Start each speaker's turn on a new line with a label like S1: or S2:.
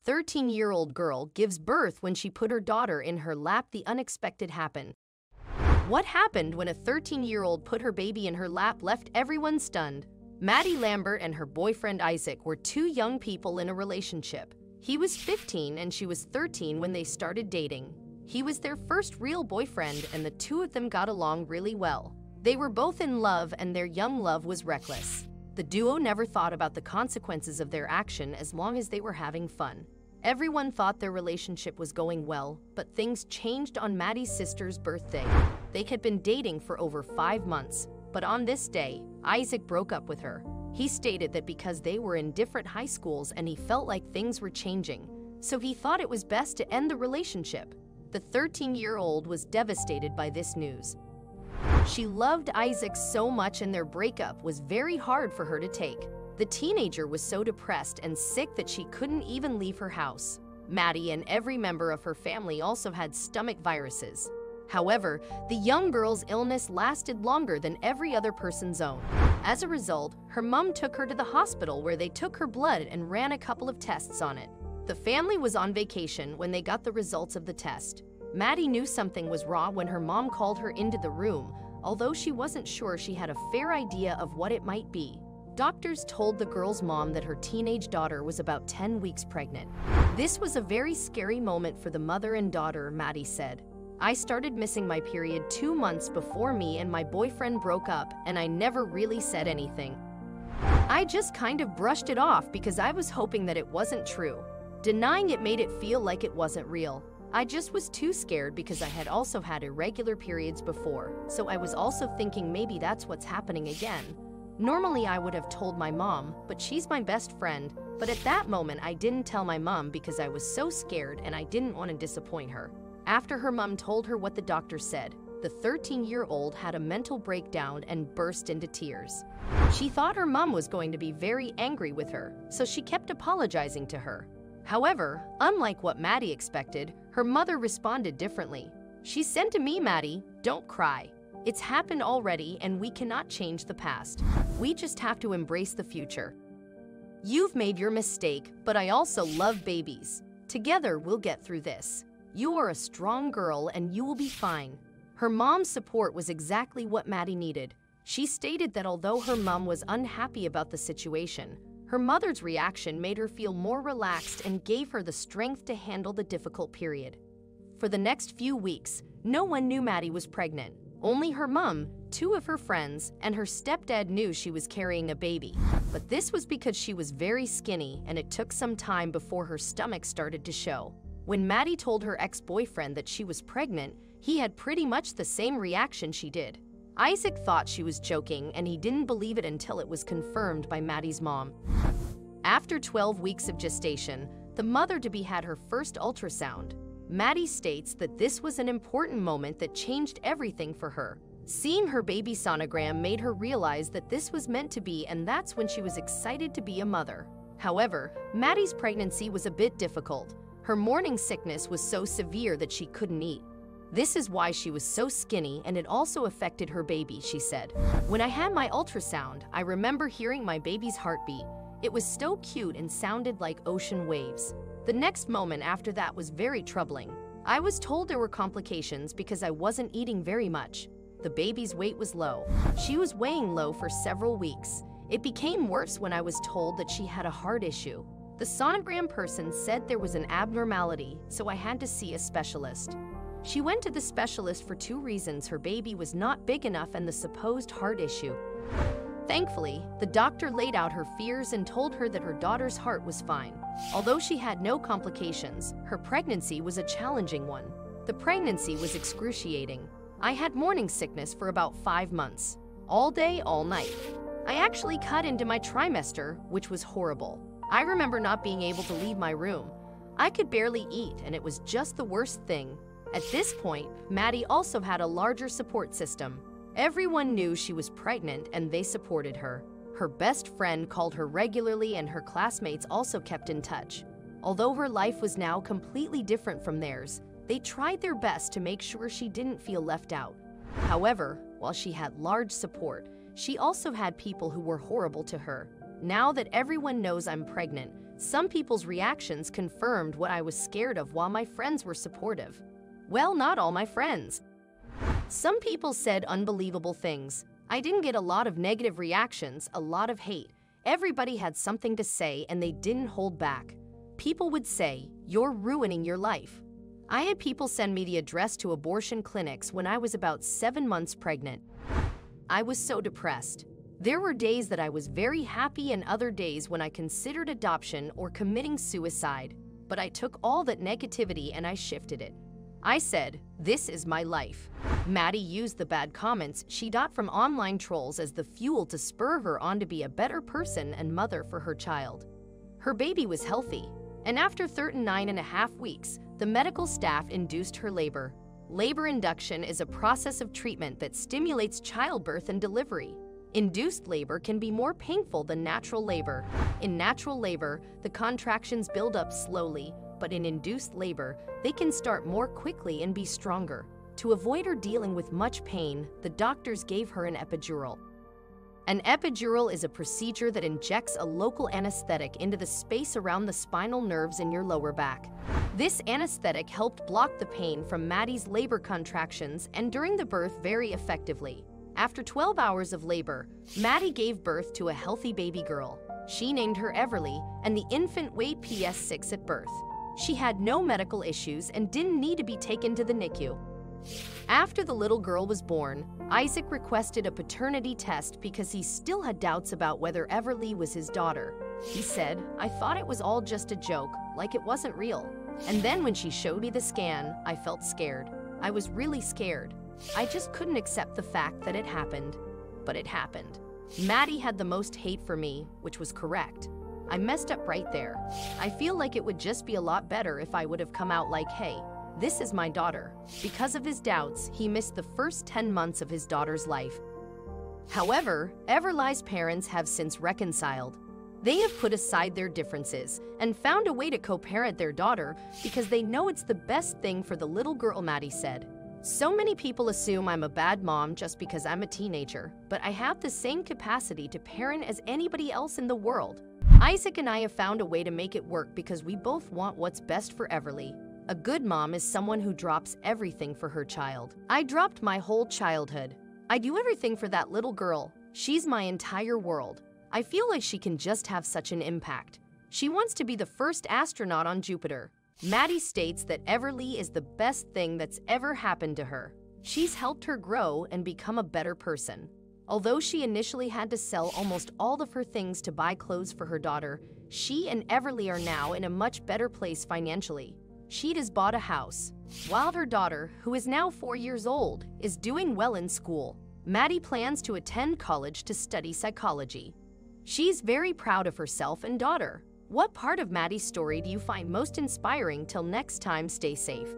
S1: 13-year-old girl gives birth when she put her daughter in her lap. The unexpected happened. What happened when a 13-year-old put her baby in her lap left everyone stunned. Maddie Lambert and her boyfriend Isaac were two young people in a relationship. He was 15 and she was 13 when they started dating. He was their first real boyfriend and the two of them got along really well. They were both in love and their young love was reckless. The duo never thought about the consequences of their action as long as they were having fun. Everyone thought their relationship was going well, but things changed on Maddie's sister's birthday. They had been dating for over 5 months, but on this day, Isaac broke up with her. He stated that because they were in different high schools and he felt like things were changing, so he thought it was best to end the relationship. The 13-year-old was devastated by this news. She loved Isaac so much and their breakup was very hard for her to take. The teenager was so depressed and sick that she couldn't even leave her house. Maddie and every member of her family also had stomach viruses. However, the young girl's illness lasted longer than every other person's own. As a result, her mom took her to the hospital where they took her blood and ran a couple of tests on it. The family was on vacation when they got the results of the test. Maddie knew something was wrong when her mom called her into the room, although she wasn't sure she had a fair idea of what it might be. Doctors told the girl's mom that her teenage daughter was about 10 weeks pregnant. This was a very scary moment for the mother and daughter, Maddie said. I started missing my period 2 months before me and my boyfriend broke up, and I never really said anything. I just kind of brushed it off because I was hoping that it wasn't true. Denying it made it feel like it wasn't real. I just was too scared because I had also had irregular periods before, so I was also thinking maybe that's what's happening again. Normally I would have told my mom, but she's my best friend, but at that moment I didn't tell my mom because I was so scared and I didn't want to disappoint her. After her mom told her what the doctor said, the 13-year-old had a mental breakdown and burst into tears. She thought her mom was going to be very angry with her, so she kept apologizing to her. However, unlike what Maddie expected, her mother responded differently. She said to me, "Maddie, don't cry. It's happened already and we cannot change the past. We just have to embrace the future. You've made your mistake, but I also love babies. Together we'll get through this. You are a strong girl and you will be fine." Her mom's support was exactly what Maddie needed. She stated that although her mom was unhappy about the situation, her mother's reaction made her feel more relaxed and gave her the strength to handle the difficult period. For the next few weeks, no one knew Maddie was pregnant. Only her mom, 2 of her friends, and her stepdad knew she was carrying a baby. But this was because she was very skinny and it took some time before her stomach started to show. When Maddie told her ex-boyfriend that she was pregnant, he had pretty much the same reaction she did. Isaac thought she was joking and he didn't believe it until it was confirmed by Maddie's mom. After 12 weeks of gestation, the mother-to-be had her first ultrasound. Maddie states that this was an important moment that changed everything for her. Seeing her baby sonogram made her realize that this was meant to be, and that's when she was excited to be a mother. However, Maddie's pregnancy was a bit difficult. Her morning sickness was so severe that she couldn't eat. This is why she was so skinny, and it also affected her baby, she said. When I had my ultrasound, I remember hearing my baby's heartbeat. It was so cute and sounded like ocean waves. The next moment after that was very troubling. I was told there were complications because I wasn't eating very much. The baby's weight was low. She was weighing low for several weeks. It became worse when I was told that she had a heart issue. The sonogram person said there was an abnormality, so I had to see a specialist. She went to the specialist for 2 reasons: her baby was not big enough and the supposed heart issue. Thankfully, the doctor laid out her fears and told her that her daughter's heart was fine. Although she had no complications, her pregnancy was a challenging one. The pregnancy was excruciating. I had morning sickness for about 5 months. All day, all night. I actually cut into my trimester, which was horrible. I remember not being able to leave my room. I could barely eat, and it was just the worst thing. At this point, Maddie also had a larger support system. Everyone knew she was pregnant and they supported her. Her best friend called her regularly and her classmates also kept in touch. Although her life was now completely different from theirs, they tried their best to make sure she didn't feel left out. However, while she had large support, she also had people who were horrible to her. Now that everyone knows I'm pregnant, Some people's reactions confirmed what I was scared of while my friends were supportive. Well, not all my friends. Some people said unbelievable things. I didn't get a lot of negative reactions, a lot of hate. Everybody had something to say and they didn't hold back. People would say, "You're ruining your life." I had people send me the address to abortion clinics when I was about 7 months pregnant. I was so depressed. There were days that I was very happy and other days when I considered adoption or committing suicide. But I took all that negativity and I shifted it. I said, "This is my life." Maddie used the bad comments she got from online trolls as the fuel to spur her on to be a better person and mother for her child. Her baby was healthy, and after 39.5 weeks, the medical staff induced her labor. Labor induction is a process of treatment that stimulates childbirth and delivery. Induced labor can be more painful than natural labor. In natural labor, the contractions build up slowly, but in induced labor, they can start more quickly and be stronger. To avoid her dealing with much pain, the doctors gave her an epidural. An epidural is a procedure that injects a local anesthetic into the space around the spinal nerves in your lower back. This anesthetic helped block the pain from Maddie's labor contractions and during the birth very effectively. After 12 hours of labor, Maddie gave birth to a healthy baby girl. She named her Everly, and the infant weighed PS6 at birth. She had no medical issues and didn't need to be taken to the NICU. After the little girl was born, Isaac requested a paternity test because he still had doubts about whether Everly was his daughter. He said, "I thought it was all just a joke, like it wasn't real. And then when she showed me the scan, I felt scared. I was really scared. I just couldn't accept the fact that it happened." But it happened. Maddie had the most hate for me, which was correct. I messed up right there. I feel like it would just be a lot better if I would have come out like, "Hey, this is my daughter." Because of his doubts, he missed the first 10 months of his daughter's life. However, Everly's parents have since reconciled. They have put aside their differences and found a way to co-parent their daughter because they know it's the best thing for the little girl, Maddie said. "So many people assume I'm a bad mom just because I'm a teenager, but I have the same capacity to parent as anybody else in the world." Isaac and I have found a way to make it work because we both want what's best for Everly. A good mom is someone who drops everything for her child. I dropped my whole childhood. I do everything for that little girl. She's my entire world. I feel like she can just have such an impact. She wants to be the first astronaut on Jupiter. Maddie states that Everly is the best thing that's ever happened to her. She's helped her grow and become a better person. Although she initially had to sell almost all of her things to buy clothes for her daughter, she and Everly are now in a much better place financially. She has bought a house, while her daughter, who is now 4 years old, is doing well in school. Maddie plans to attend college to study psychology. She's very proud of herself and daughter. What part of Maddie's story do you find most inspiring? Till next time, stay safe.